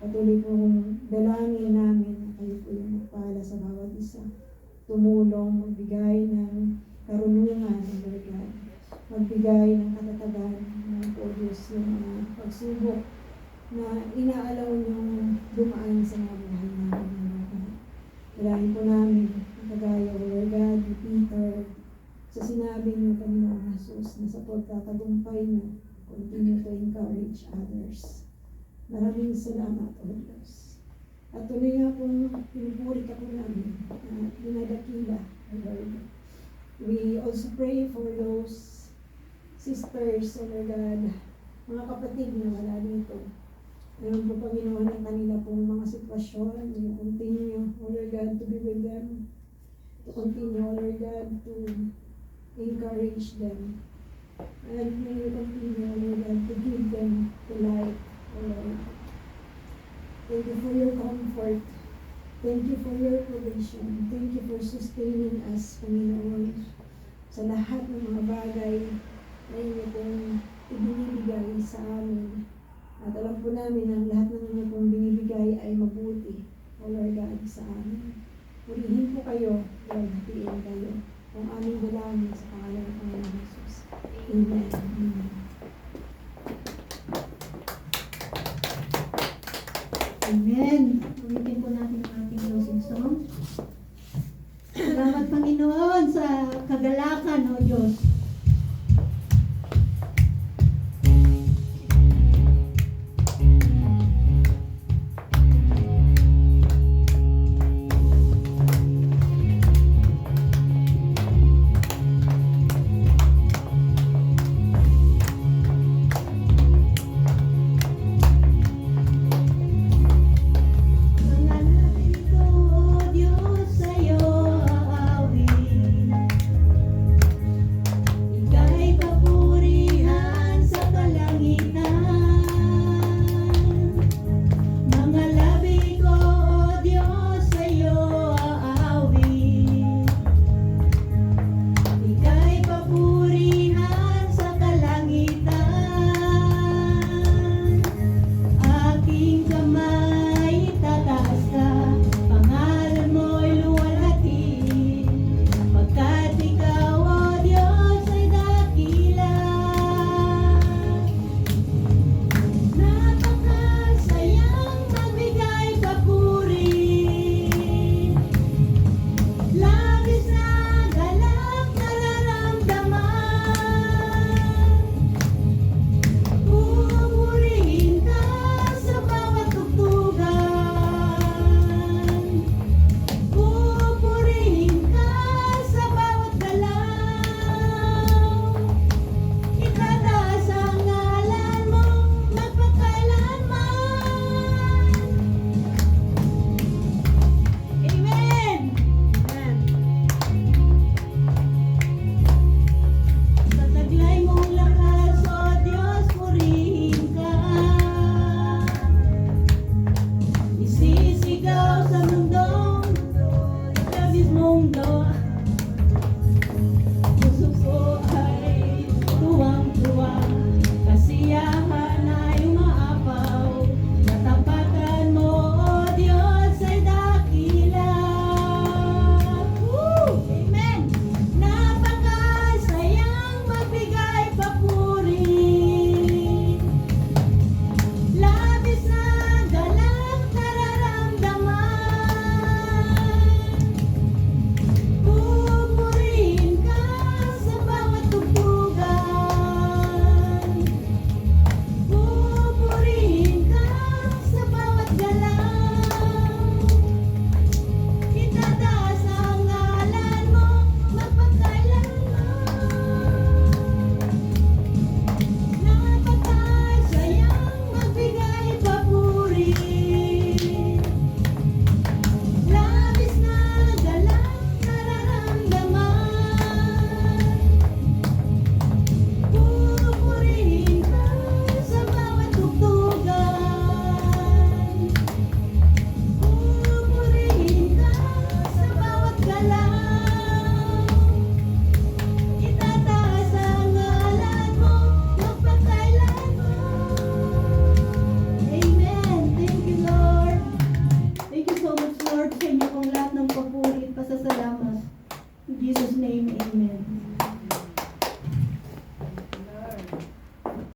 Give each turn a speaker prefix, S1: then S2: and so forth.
S1: Patuloy pong dalangin namin na kayo po yung magpala sa bawat isa. Tumulong, magbigay ng karunungan, Lord God. Magbigay ng katatagan ng po Diyos yung mga pagsubok na inaalaw niyong dumaan sa mga buhay namin, Lord God. Dalangin po namin, kagaya, Lord God, ni Peter, sa sinabi niyo, Panginoong Jesus, na sa pagtatagumpay niyo, continue to encourage others. Maraming salamat, O Diyos. At tuloy nga pong pinupuri ka po namin at dinadakila, Lord. We also pray for those sisters, O Lord God, mga kapatid na wala dito. Ngayon po, Panginoon, ang kanila pong mga sitwasyon, you continue, O Lord God, to be with them. To continue, O Lord God, to encourage them. And may you continue, O Lord God, to give them the light, O Lord. Thank you for your comfort. Thank you for your provision. Thank you for sustaining us, Panginoon, sa lahat ng mga bagay na inyo pong ibinibigay sa amin. At alam po namin ang lahat ng inyo pong binibigay ay mabuti, O Lord God, sa amin. Purihin po kayo, Lord, hatiin kayo. Ang aming dalangin sa pangalan ng Panginoon Jesus. Amen. Amen.
S2: Amen. Ulitin po natin ang ating closing song. Salamat, Panginoon, sa kagalakan, O Diyos.